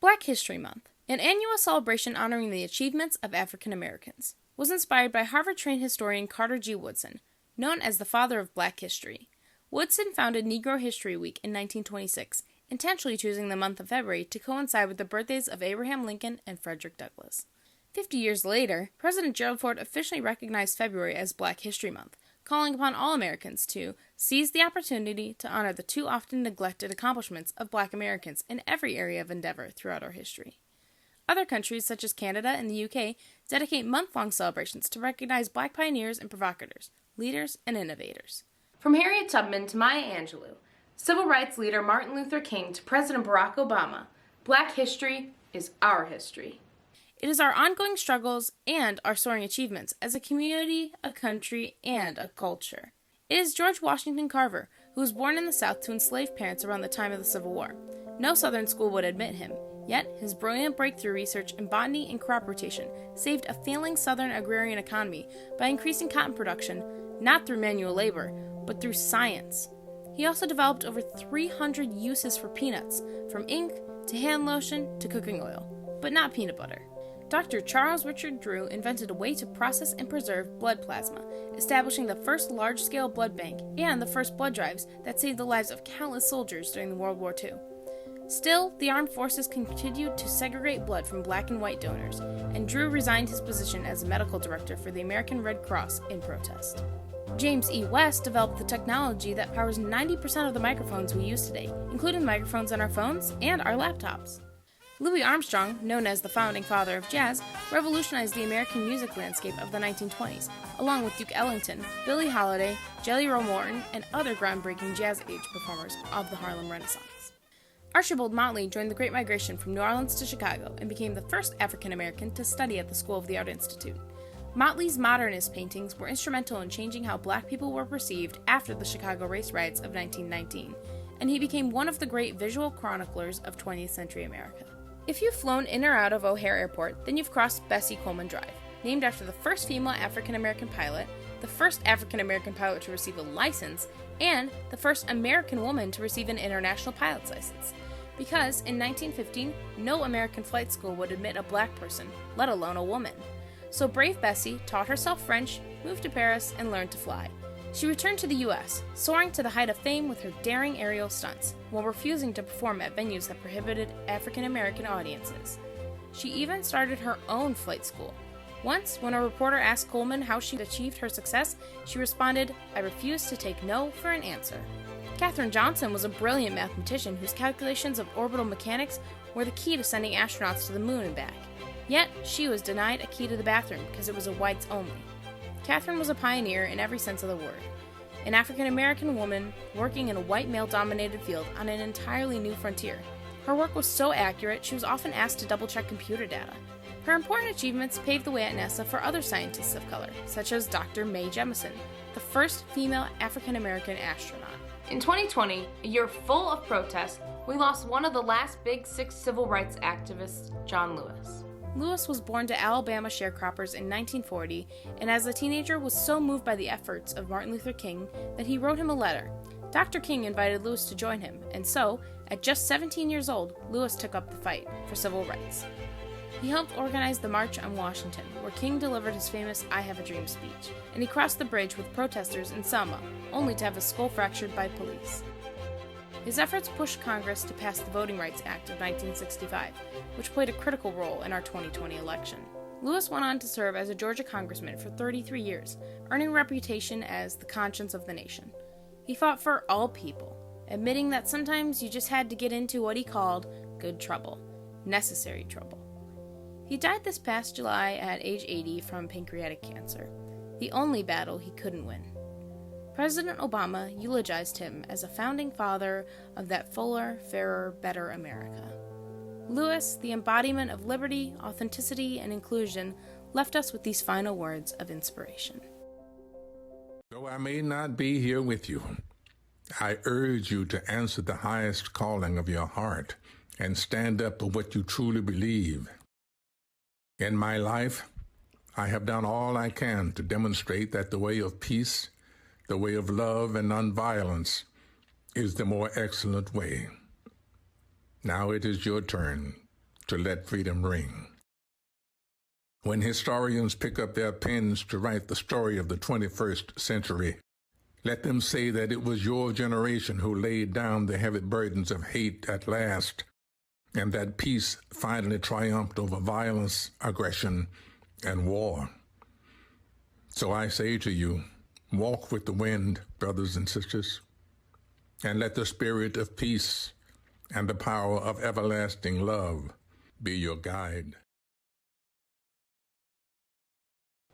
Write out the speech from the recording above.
Black History Month, an annual celebration honoring the achievements of African Americans, was inspired by Harvard-trained historian Carter G. Woodson, known as the father of Black history. Woodson founded Negro History Week in 1926, intentionally choosing the month of February to coincide with the birthdays of Abraham Lincoln and Frederick Douglass. 50 years later, President Gerald Ford officially recognized February as Black History Month, calling upon all Americans to seize the opportunity to honor the too often neglected accomplishments of Black Americans in every area of endeavor throughout our history. Other countries, such as Canada and the UK, dedicate month-long celebrations to recognize Black pioneers and provocateurs, leaders, and innovators. From Harriet Tubman to Maya Angelou, civil rights leader Martin Luther King to President Barack Obama, Black history is our history. It is our ongoing struggles and our soaring achievements as a community, a country, and a culture. It is George Washington Carver, who was born in the South to enslaved parents around the time of the Civil War. No Southern school would admit him, yet his brilliant breakthrough research in botany and crop rotation saved a failing Southern agrarian economy by increasing cotton production, not through manual labor, but through science. He also developed over 300 uses for peanuts, from ink to hand lotion to cooking oil, but not peanut butter. Dr. Charles Richard Drew invented a way to process and preserve blood plasma, establishing the first large-scale blood bank and the first blood drives that saved the lives of countless soldiers during World War II. Still, the armed forces continued to segregate blood from Black and white donors, and Drew resigned his position as a medical director for the American Red Cross in protest. James E. West developed the technology that powers 90% of the microphones we use today, including the microphones on our phones and our laptops. Louis Armstrong, known as the founding father of jazz, revolutionized the American music landscape of the 1920s, along with Duke Ellington, Billie Holiday, Jelly Roll Morton, and other groundbreaking jazz age performers of the Harlem Renaissance. Archibald Motley joined the Great Migration from New Orleans to Chicago and became the first African American to study at the School of the Art Institute. Motley's modernist paintings were instrumental in changing how Black people were perceived after the Chicago race riots of 1919, and he became one of the great visual chroniclers of 20th century America. If you've flown in or out of O'Hare Airport, then you've crossed Bessie Coleman Drive, named after the first female African-American pilot, the first African-American pilot to receive a license, and the first American woman to receive an international pilot's license. Because in 1915, no American flight school would admit a Black person, let alone a woman. So brave Bessie taught herself French, moved to Paris, and learned to fly. She returned to the U.S., soaring to the height of fame with her daring aerial stunts, while refusing to perform at venues that prohibited African-American audiences. She even started her own flight school. Once, when a reporter asked Coleman how she achieved her success, she responded, "I refuse to take no for an answer." Katherine Johnson was a brilliant mathematician whose calculations of orbital mechanics were the key to sending astronauts to the moon and back. Yet, she was denied a key to the bathroom because it was a whites only. Katherine was a pioneer in every sense of the word. An African-American woman working in a white male-dominated field on an entirely new frontier. Her work was so accurate, she was often asked to double-check computer data. Her important achievements paved the way at NASA for other scientists of color, such as Dr. Mae Jemison, the first female African-American astronaut. In 2020, a year full of protests, we lost one of the last big six civil rights activists, John Lewis. Lewis was born to Alabama sharecroppers in 1940, and as a teenager was so moved by the efforts of Martin Luther King that he wrote him a letter. Dr. King invited Lewis to join him, and so, at just 17 years old, Lewis took up the fight for civil rights. He helped organize the March on Washington, where King delivered his famous I Have a Dream speech, and he crossed the bridge with protesters in Selma, only to have his skull fractured by police. His efforts pushed Congress to pass the Voting Rights Act of 1965, which played a critical role in our 2020 election. Lewis went on to serve as a Georgia congressman for 33 years, earning a reputation as the conscience of the nation. He fought for all people, admitting that sometimes you just had to get into what he called good trouble, necessary trouble. He died this past July at age 80 from pancreatic cancer, the only battle he couldn't win. President Obama eulogized him as a founding father of that fuller, fairer, better America. Lewis, the embodiment of liberty, authenticity, and inclusion, left us with these final words of inspiration. Though I may not be here with you, I urge you to answer the highest calling of your heart and stand up for what you truly believe. In my life, I have done all I can to demonstrate that the way of peace, the way of love and nonviolence, is the more excellent way. Now it is your turn. to let freedom ring. When historians pick up their pens to write the story of the 21st century, let them say that it was your generation who laid down the heavy burdens of hate at last, and that peace finally triumphed over violence, aggression, and war. So I say to you, walk with the wind, brothers and sisters, and let the spirit of peace and the power of everlasting love be your guide.